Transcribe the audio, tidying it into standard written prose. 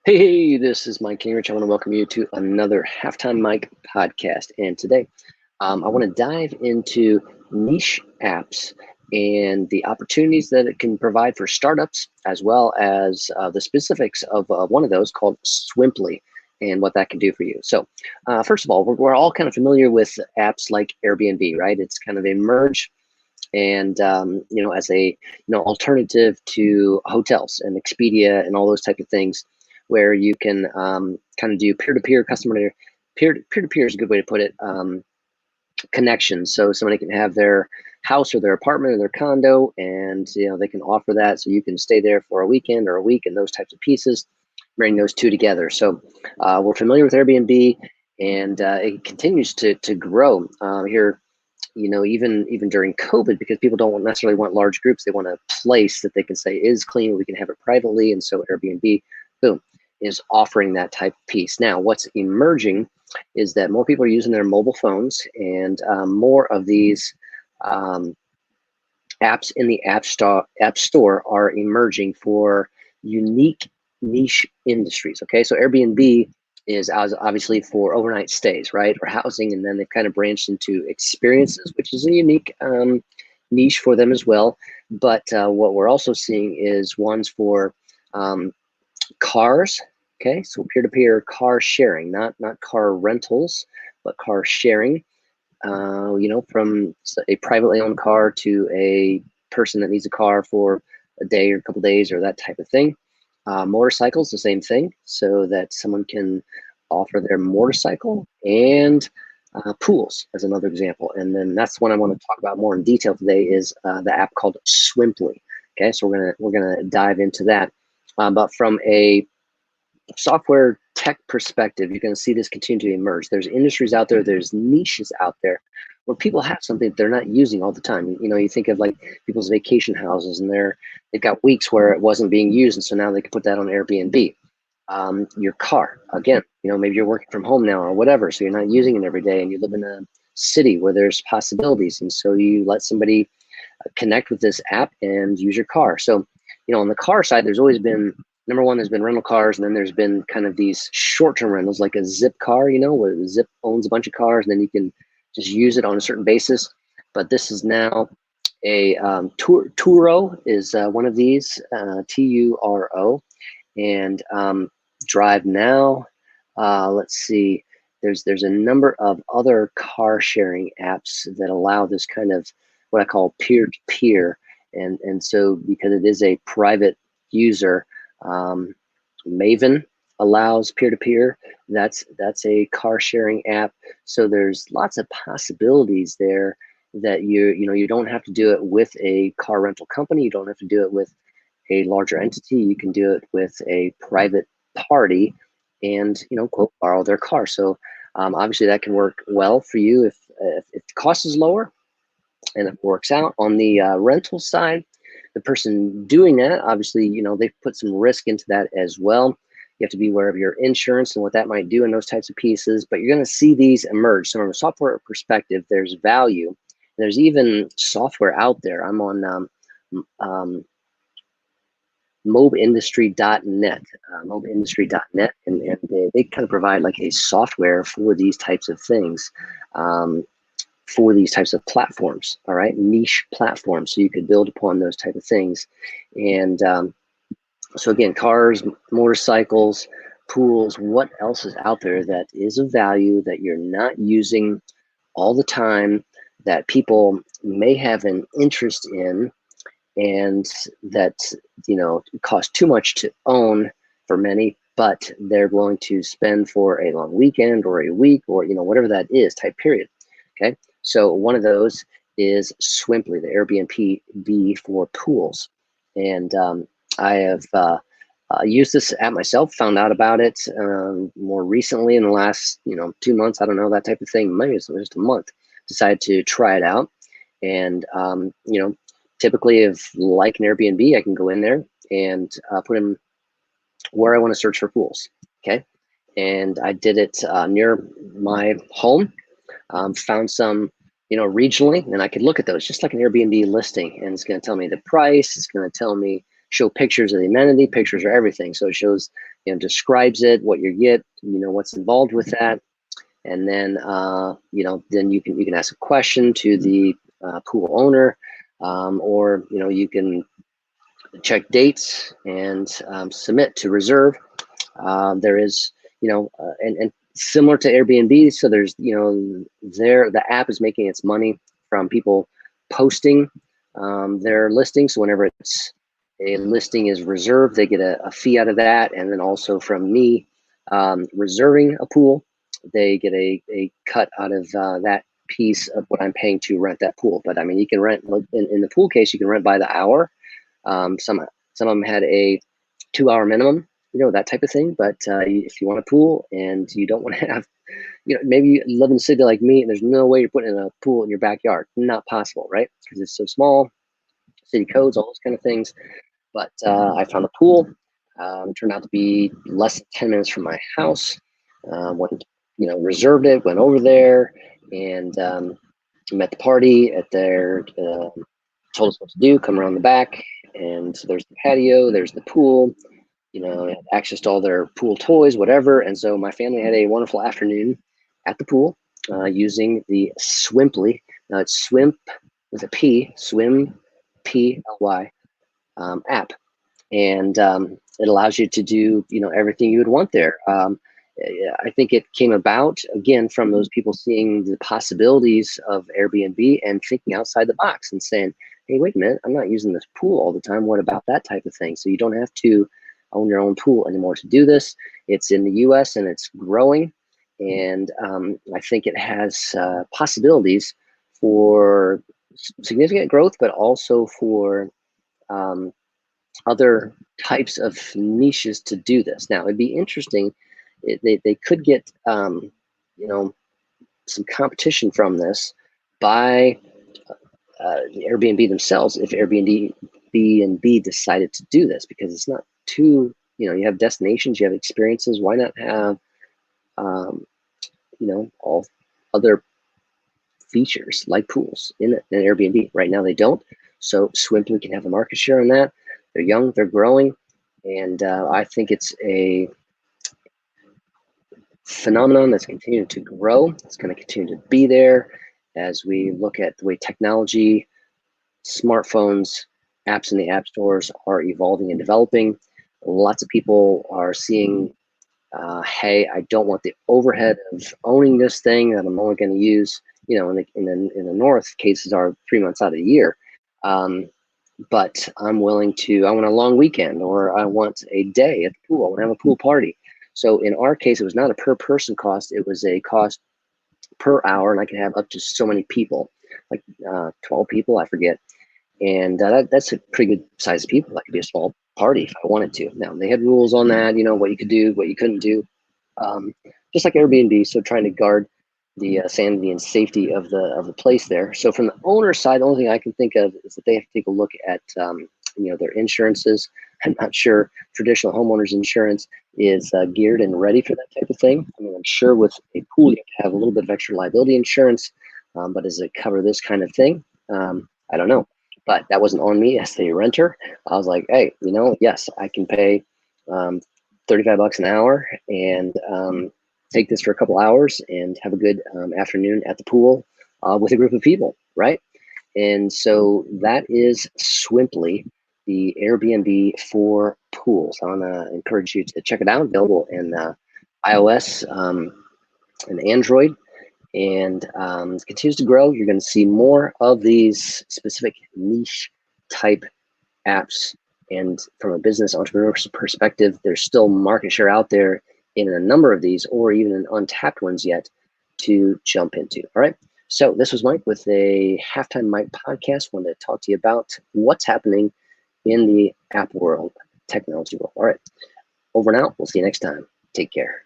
Hey, this is Mike Gingerich. I want to welcome you to another Halftime Mike podcast. And today, I want to dive into niche apps and the opportunities that it can provide for startups, as well as the specifics of one of those called Swimply and what that can do for you. So, first of all, we're all kind of familiar with apps like Airbnb, right? It's kind of a merge and as a alternative to hotels and Expedia and all those type of things, where you can kind of do peer-to-peer customer peer-to-peer is a good way to put it, connections. So somebody can have their house or their apartment or their condo, and they can offer that, so you can stay there for a weekend or a week, and those types of pieces, bring those two together. So we're familiar with Airbnb, and it continues to grow here, even during COVID, because people don't necessarily want large groups. They want a place that they can say is clean, we can have it privately. And so Airbnb, boom, is offering that type of piece. Now, what's emerging is that more people are using their mobile phones, and more of these apps in the App Store are emerging for unique niche industries. Okay, so Airbnb is obviously for overnight stays, right, or housing, and then they've kind of branched into experiences, which is a unique niche for them as well. But what we're also seeing is ones for cars. Okay, so peer-to-peer car sharing, not car rentals, but car sharing. From a privately owned car to a person that needs a car for a day or a couple days or that type of thing. Motorcycles, the same thing, so that someone can offer their motorcycle, and pools as another example. And then that's one I want to talk about more in detail today is the app called Swimply. Okay, so we're gonna dive into that. But from a software tech perspective, you're going to see this continue to emerge. There's industries out there, there's niches out there where people have something that they're not using all the time. You think of like people's vacation houses, and they've got weeks where it wasn't being used, and so now they can put that on Airbnb. Your car, again, maybe you're working from home now or whatever, so you're not using it every day, and you live in a city where there's possibilities, and so you let somebody connect with this app and use your car. So, on the car side, there's always been, number one, there's been rental cars, and then there's been kind of these short-term rentals, like a Zip car, where Zip owns a bunch of cars, and then you can just use it on a certain basis. But this is now a Turo is one of these, Turo, and Drive Now. Let's see, there's a number of other car sharing apps that allow this kind of what I call peer-to-peer, and so because it is a private user, Maven allows peer-to-peer. That's a car sharing app. So there's lots of possibilities there that you don't have to do it with a car rental company. You don't have to do it with a larger entity. You can do it with a private party, and quote, borrow their car. So obviously that can work well for you if the cost is lower and it works out. On the rental side, the person doing that, obviously, they've put some risk into that as well. You have to be aware of your insurance and what that might do in those types of pieces, but you're going to see these emerge. So from a software perspective, there's value. There's even software out there. I'm on mobeindustry.net, mobeindustry.net, and they kind of provide like a software for these types of things, for these types of platforms, all right, niche platforms, so you could build upon those type of things. And so again, cars, motorcycles, pools, what else is out there that is of value that you're not using all the time, that people may have an interest in, and that cost too much to own for many, but they're willing to spend for a long weekend or a week, or whatever that is, type period. Okay, so one of those is Swimply, the Airbnb for pools. And I have used this app myself, found out about it more recently in the last 2 months, I don't know, that type of thing. Maybe it's just a month. Decided to try it out. And typically, if like an Airbnb, I can go in there and put in where I want to search for pools. Okay, and I did it near my home. Found some regionally, and I could look at those just like an Airbnb listing, and it's going to tell me the price. It's going to tell me show pictures of the amenity. Pictures are everything. So it shows, describes it, what you get, what's involved with that. And then, then you can ask a question to the pool owner, or, you can check dates and submit to reserve. There is, and similar to Airbnb. So there's, the app is making its money from people posting their listings. So whenever a listing is reserved, they get a fee out of that. And then also from me reserving a pool, they get a cut out of that piece of what I'm paying to rent that pool. But I mean, you can rent in the pool case, you can rent by the hour. Some of them had a 2-hour minimum, that type of thing. But if you want a pool and you don't want to have, maybe you live in a city like me and there's no way you're putting a pool in your backyard. Not possible, right? Because it's so small, city codes, all those kind of things. But I found a pool. Turned out to be less than 10 minutes from my house. Went, reserved it, went over there, and met the party at their, told us what to do, come around the back, and so there's the patio, there's the pool, had access to all their pool toys, whatever. And so my family had a wonderful afternoon at the pool using the Swimply. Now it's Swimp with a P, Swim, P-L-Y app. And it allows you to do, everything you would want there. I think it came about, again, from those people seeing the possibilities of Airbnb and thinking outside the box and saying, hey, wait a minute, I'm not using this pool all the time. What about that type of thing? So you don't have to own your own pool anymore to do this. It's in the US and it's growing. And I think it has possibilities for significant growth, but also for other types of niches to do this. Now, it'd be interesting. They could get, some competition from this by the Airbnb themselves if Airbnb decided to do this, because it's not too, you have destinations, you have experiences. Why not have, all other features like pools in an Airbnb? Right now they don't. So Swimply can have a market share on that. They're young, they're growing, and I think it's a phenomenon that's continuing to grow. It's going to continue to be there as we look at the way technology, smartphones, apps in the app stores are evolving and developing. Lots of people are seeing, hey, I don't want the overhead of owning this thing that I'm only going to use, in the north, cases are 3 months out of the year. But I'm willing to, I want a long weekend, or I want a day at the pool. I want to have a pool party. So in our case, it was not a per person cost. It was a cost per hour, and I could have up to so many people, like 12 people, I forget. And that's a pretty good size of people. That could be a small party if I wanted to. Now, they had rules on that, what you could do, what you couldn't do, just like Airbnb. So trying to guard the sanity and safety of the place there. So from the owner side, the only thing I can think of is that they have to take a look at their insurances. I'm not sure traditional homeowners insurance is geared and ready for that type of thing. I mean, I'm sure with a pool you have to have a little bit of extra liability insurance, but does it cover this kind of thing? I don't know. But that wasn't on me as the renter. I was like, hey, yes, I can pay $35 an hour and take this for a couple hours and have a good afternoon at the pool with a group of people, right? And so that is Swimply, the Airbnb for pools. I want to encourage you to check it out. Available in iOS and Android, and it continues to grow. You're going to see more of these specific niche type apps. And from a business entrepreneur perspective, there's still market share out there in a number of these, or even in untapped ones yet to jump into. All right. So this was Mike with a Halftime Mike podcast. Wanted to talk to you about what's happening in the app world, technology world. All right. Over and out. We'll see you next time. Take care.